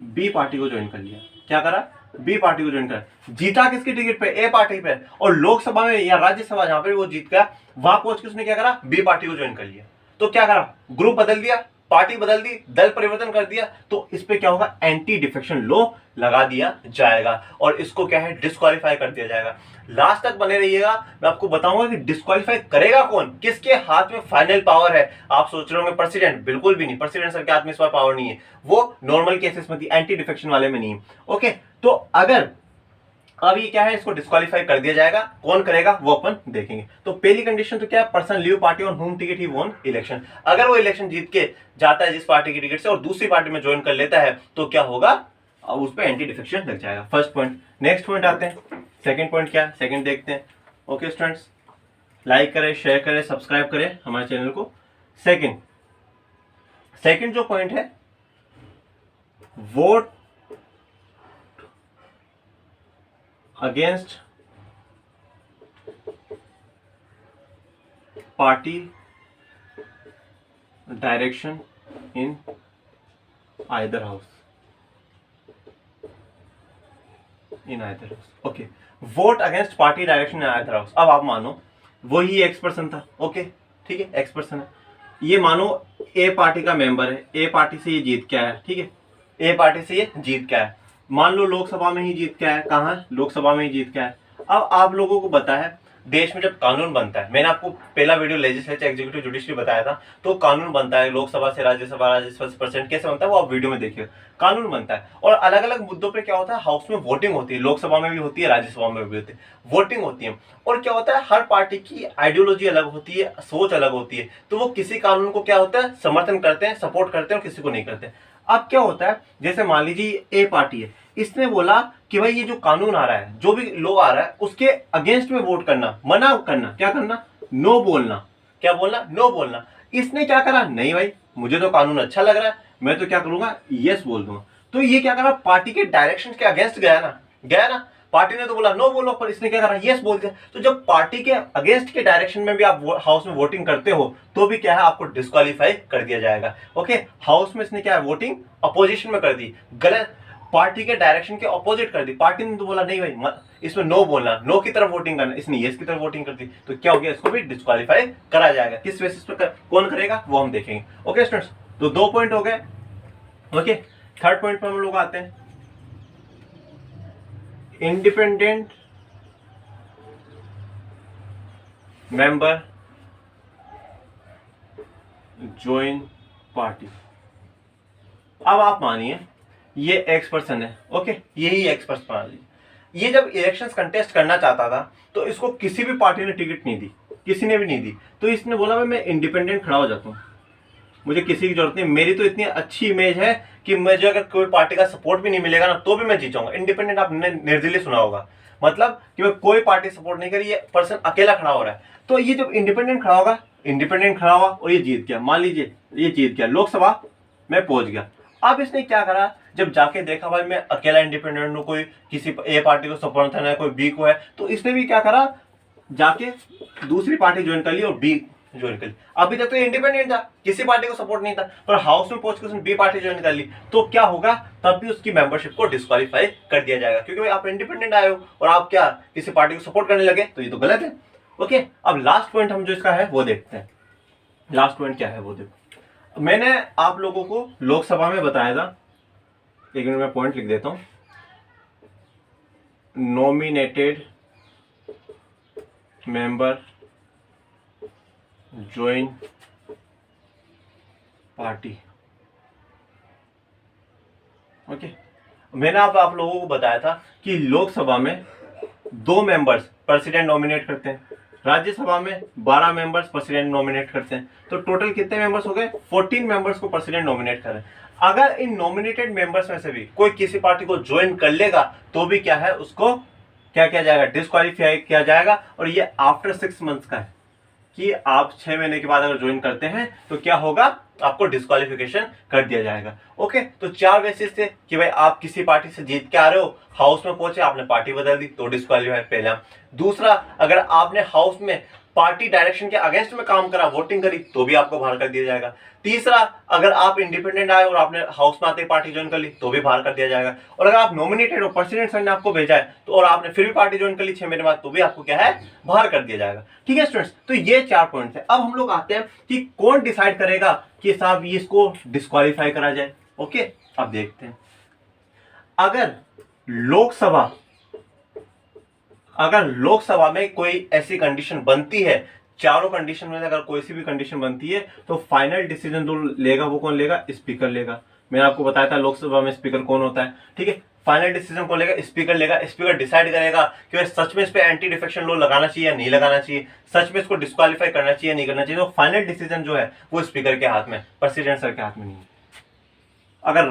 बी पार्टी को ज्वाइन कर लिया। क्या करा, बी पार्टी को ज्वाइन कर। जीता किसकी टिकट पे, ए पार्टी पे, और लोकसभा में या राज्यसभा जहां पर वो जीत गया, वहां पहुंच के उसने क्या करा, बी पार्टी को ज्वाइन कर लिया। तो क्या करा, ग्रुप बदल दिया, पार्टी बदल दी, दल परिवर्तन कर दिया। तो इस पे क्या होगा, एंटी डिफेक्शन लॉ लगा दिया जाएगा और इसको क्या है, डिस्क्वालीफाई कर दिया जाएगा। लास्ट तक बने रहिएगा, मैं आपको बताऊंगा कि डिस्क्वालीफाई करेगा कौन, किसके हाथ में फाइनल पावर है। आप सोच रहे होंगे प्रेसिडेंट, बिल्कुल भी नहीं, प्रेसिडेंट सर के हाथ में इस बार पावर नहीं है, वो नॉर्मल केसेस में थी, एंटी डिफेक्शन वाले में नहीं है। ओके, तो अगर अब ये क्या है, इसको डिस्क्वालीफाई कर दिया जाएगा, कौन करेगा वो अपन देखेंगे। तो पहली कंडीशन तो क्या है, person leave party on whom ticket he won election. अगर वो इलेक्शन जीत के जाता है जिस पार्टी की टिकट से और दूसरी पार्टी में ज्वाइन कर लेता है तो क्या होगा, अब उस पर एंटी डिफेक्शन लग जाएगा। First point. नेक्स्ट पॉइंट आते हैं, सेकंड पॉइंट क्या है, सेकंड देखते हैं। ओके स्टूडेंट्स, लाइक करें, शेयर करें, सब्सक्राइब करें हमारे चैनल को। सेकंड जो पॉइंट है, vote against party direction in either house, okay, vote against party direction in either house. अब आप मानो वही एक्स पर्सन था, ओके, ठीक है, एक्स पर्सन है। ये मानो ए पार्टी का मेंबर है, ए पार्टी से ये जीत के आया है, ठीक है, ए पार्टी से ये जीत के आया है। मान लो लोकसभा में ही जीत के आया है, कहाँ है, लोकसभा में ही जीत के आया है। अब आप लोगों को पता है देश में जब कानून बनता है, मैंने आपको पहला वीडियो लेजिस्लेचर एग्जीक्यूटिव जुडिशरी बताया था, तो कानून बनता है लोकसभा से राज्यसभा, राज्यसभा से प्रेसिडेंट, कैसे बनता है वो आप वीडियो में देखिए। कानून बनता है और अलग अलग मुद्दों पे क्या होता है, हाउस में वोटिंग होती है, लोकसभा में भी होती है, राज्यसभा में भी होती है, वोटिंग होती है। और क्या होता है, हर पार्टी की आइडियोलॉजी अलग होती है, सोच अलग होती है, तो वो किसी कानून को क्या होता है समर्थन करते हैं, सपोर्ट करते हैं और किसी को नहीं करते। अब क्या होता है, जैसे मान लीजिए ए पार्टी है, इसने बोला कि भाई ये जो कानून आ रहा है, जो भी लॉ आ रहा है, उसके अगेंस्ट में वोट करना, मना करना, क्या करना, नो बोलना। क्या बोलना, नो बोलना। इसने क्या करा, नहीं भाई मुझे तो कानून अच्छा लग रहा है, मैं तो क्या करूंगा, यस बोल दूंगा। तो ये क्या करा, पार्टी के डायरेक्शन के अगेंस्ट गया ना, गया ना। पार्टी ने तो बोला नो बोलो, पर इसने क्या करा, यस बोल दिया। तो जब पार्टी के अगेंस्ट के डायरेक्शन में भी आप हाउस में वोटिंग करते हो, तो भी क्या है, आपको डिस्क्वालीफाई कर दिया जाएगा। ओके, हाउस में इसने क्या है, वोटिंग अपोजिशन में कर दी, गलत पार्टी के डायरेक्शन के ऑपोजिट कर दी। पार्टी ने तो बोला नहीं भाई इसमें नो बोलना, नो की तरफ वोटिंग करना, इसने यस की तरफ वोटिंग कर दी, तो क्या हो गया, इसको भी डिस्क्वालीफाई करा जाएगा। किस बेसिस पे कौन करेगा वो हम देखेंगे। ओके स्टूडेंट्स, तो 2 पॉइंट हो गए। ओके, थर्ड पॉइंट पर हम लोग आते हैं, इंडिपेंडेंट मेंबर ज्वाइन पार्टी। अब आप मानिए ये एक्स पर्सन है, ओके, यही एक्स पर्सन मान लीजिए, ये जब इलेक्शंस कंटेस्ट करना चाहता था तो इसको किसी भी पार्टी ने टिकट नहीं दी, किसी ने भी नहीं दी। तो इसने बोला भाई मैं इंडिपेंडेंट खड़ा हो जाता हूँ, मुझे किसी की जरूरत नहीं, मेरी तो इतनी अच्छी इमेज है कि मुझे अगर कोई पार्टी का सपोर्ट भी नहीं मिलेगा ना तो भी मैं जीत जाऊंगा। इंडिपेंडेंट आपने निर्दलीय सुना होगा, मतलब कि मैं कोई पार्टी सपोर्ट नहीं करी, ये पर्सन अकेला खड़ा हो रहा है। तो ये जब इंडिपेंडेंट खड़ा होगा, इंडिपेंडेंट खड़ा हुआ और ये जीत गया, मान लीजिए ये जीत गया, लोकसभा में पहुंच गया। अब इसने क्या करा, जब जाके देखा भाई मैं अकेला इंडिपेंडेंट हूं, कोई किसी ए पार्टी को समर्थन है, कोई बी को है, तो इसने भी क्या करा, जाके दूसरी पार्टी ज्वाइन कर ली और बी ज्वाइन कर ली। अभी तक तो इंडिपेंडेंट था, किसी पार्टी को सपोर्ट नहीं था, पर हाउस में पहुंच कर उसने बी पार्टी ज्वाइन कर ली, तो क्या होगा, तब भी उसकी मेंबरशिप को डिस्क्वालीफाई कर दिया जाएगा, क्योंकि भाई आप इंडिपेंडेंट आए हो और आप क्या किसी पार्टी को सपोर्ट करने लगे, तो ये तो गलत है। ओके, अब लास्ट पॉइंट हम जो इसका है वो देखते हैं। लास्ट पॉइंट क्या है वो देखो, मैंने आप लोगों को लोकसभा में बताया था, एक मिनट में पॉइंट लिख देता हूं, nominated member join party. Okay, मैंने आप लोगों को बताया था कि लोकसभा में 2 मेंबर्स प्रेसिडेंट नॉमिनेट करते हैं, राज्यसभा में 12 मेंबर्स प्रेसिडेंट नॉमिनेट करते हैं, तो टोटल कितने मेंबर्स हो गए, 14 मेंबर्स को प्रेसिडेंट नॉमिनेट कर रहे हैं। अगर इन नॉमिनेटेड मेंबर्स में से भी कोई किसी पार्टी को ज्वाइन कर लेगा तो भी क्या है, उसको क्या किया जाएगा, डिस्क्वालीफाई किया जाएगा। और ये आफ्टर 6 मंथ्स का है कि आप 6 महीने के बाद अगर ज्वाइन करते हैं तो क्या होगा, आपको डिस्क्वालिफिकेशन कर दिया जाएगा। ओके, तो 4 बेसिस थे कि भाई आप किसी पार्टी से जीत के आ रहे हो, हाउस में पहुंचे, आपने पार्टी बदल दी तो डिस्क्वालीफाई पहला। दूसरा, अगर आपने हाउस में पार्टी डायरेक्शन के अगेंस्ट में काम करा, वोटिंग करी, तो भी आपको बाहर कर दिया जाएगा। तीसरा, अगर आप इंडिपेंडेंट आए और आपने हाउस में आते ही पार्टी ज्वाइन कर ली, तो भी बाहर कर दिया जाएगा। और अगर आप नॉमिनेटेड हो, प्रेसिडेंट सर ने आपको भेजा है तो और आपने फिर भी पार्टी ज्वाइन कर ली 6 महीने बाद, तो भी आपको क्या है, बाहर कर दिया जाएगा। ठीक है स्टूडेंट्स, तो ये 4 पॉइंट है। अब हम लोग आते हैं कि कौन डिसाइड करेगा कि साहब इसको डिस्क्वालीफाई करा जाए। ओके, अब देखते हैं, अगर लोकसभा में कोई ऐसी कंडीशन बनती है, चारों कंडीशन में अगर कोई सी भी कंडीशन बनती है, तो फाइनल डिसीजन जो लेगा वो कौन लेगा, स्पीकर लेगा। मैंने आपको बताया था लोकसभा में स्पीकर कौन होता है। ठीक है, फाइनल डिसीजन कौन लेगा, स्पीकर लेगा। स्पीकर डिसाइड करेगा कि सच में इस पे एंटी डिफेक्शन लॉ लगाना चाहिए या नहीं लगाना चाहिए, सच में इसको डिस्क्वालीफाई करना चाहिए या नहीं करना चाहिए। तो फाइनल डिसीजन जो है वो स्पीकर के हाथ में, प्रेसिडेंट सर के हाथ में नहीं है। अगर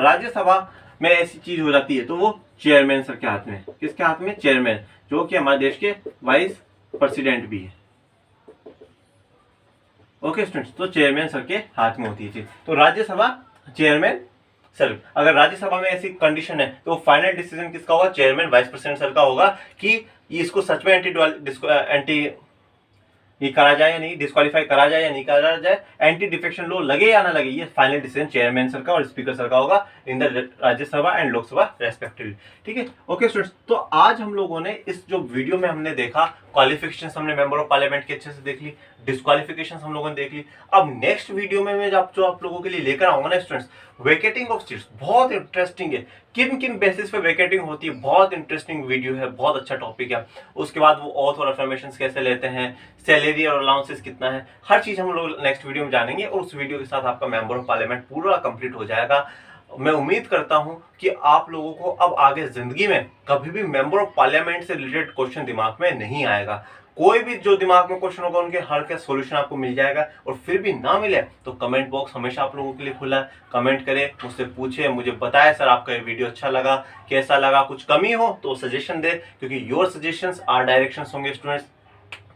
राज्यसभा में ऐसी चीज हो जाती है तो वो चेयरमैन सर के हाथ में। किसके हाथ में, चेयरमैन, जो कि हमारे देश के वाइस प्रेसिडेंट भी है। ओके स्टूडेंट्स, तो चेयरमैन सर के हाथ में होती है चीज। तो राज्यसभा चेयरमैन सर, अगर राज्यसभा में ऐसी कंडीशन है तो फाइनल डिसीजन किसका होगा, चेयरमैन वाइस प्रेसिडेंट सर का होगा कि इसको सच में एंटी ये करा जाए या नहीं, डिस्क्वालीफाई करा जाए या नहीं करा जाए, एंटी डिफेक्शन लॉ लगे या ना लगे, ये फाइनल डिसीजन चेयरमैन सर का और स्पीकर सर का होगा in the Rajya Sabha and Lok Sabha respectively. ठीक है, ओके स्टूडेंट्स, तो आज हम लोगों ने इस जो वीडियो में हमने देखा, क्वालिफिकेशन हमने मेंबर ऑफ पार्लियामेंट की अच्छे से देख ली, डिस्क्वालिफिकेशन हम लोगों ने देख ली। अब नेक्स्ट वीडियो में मैं जो आप लोगों के लिए लेकर आऊंगा ना स्टूडेंट्स, वेकेटिंग ऑफ सीट्स बहुत इंटरेस्टिंग है, किन किन बेसिस पे वेकेटिंग होती है, बहुत इंटरेस्टिंग वीडियो है, बहुत अच्छा टॉपिक है। उसके बाद वो ऑथ और अफर्मेशंस कैसे लेते हैं, सैलरी और अलाउंसेस कितना है, हर चीज हम लोग नेक्स्ट वीडियो में जानेंगे और उस वीडियो के साथ आपका मेंबर ऑफ पार्लियामेंट पूरा कंप्लीट हो जाएगा। मैं उम्मीद करता हूं कि आप लोगों को अब आगे जिंदगी में कभी भी मेंबर ऑफ पार्लियामेंट से रिलेटेड क्वेश्चन दिमाग में नहीं आएगा। कोई भी जो दिमाग में क्वेश्चन होगा उनके हर का सॉल्यूशन आपको मिल जाएगा, और फिर भी ना मिले तो कमेंट बॉक्स हमेशा आप लोगों के लिए खुला है। कमेंट करें, मुझसे पूछे, मुझे बताएं सर आपका ये वीडियो अच्छा लगा, कैसा लगा, कुछ कमी हो तो सजेशन दे, क्योंकि योर सजेशंस आर डायरेक्शंस होंगे स्टूडेंट्स।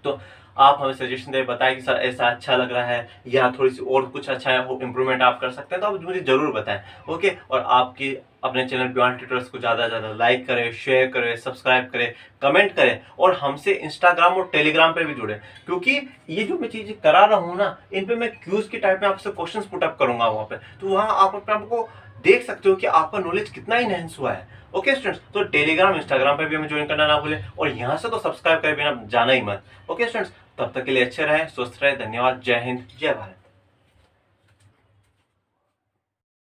तो आप हमें सजेशन दे, बताएं कि सर ऐसा अच्छा लग रहा है या थोड़ी सी और कुछ अच्छा है, वो इंप्रूवमेंट आप कर सकते हैं, तो आप मुझे जरूर बताएं। ओके, और आपकी अपने चैनल बियॉन्ड ट्यूटर्स को ज़्यादा से ज़्यादा लाइक करें, शेयर करें, सब्सक्राइब करें, कमेंट करें, और हमसे इंस्टाग्राम और टेलीग्राम पे भी जुड़े, क्योंकि ये जो मैं चीज़ें करा रहा हूँ ना, इन पे मैं क्यूज की टाइप में आपसे क्वेश्चन पुटअप करूंगा वहाँ पे, तो वहाँ आप अपने आपको देख सकते हो कि आपका नॉलेज कितना इनहेंस हुआ है। ओके स्टूडेंट्स, तो टेलीग्राम इंस्टाग्राम पे भी हमें ज्वाइन करना ना भूलें, और यहाँ से तो सब्सक्राइब करे बिना जाना ही मत। ओके स्टूडेंट्स, तब तक के लिए अच्छे रहें, स्वस्थ रहें, धन्यवाद, जय हिंद, जय भारत।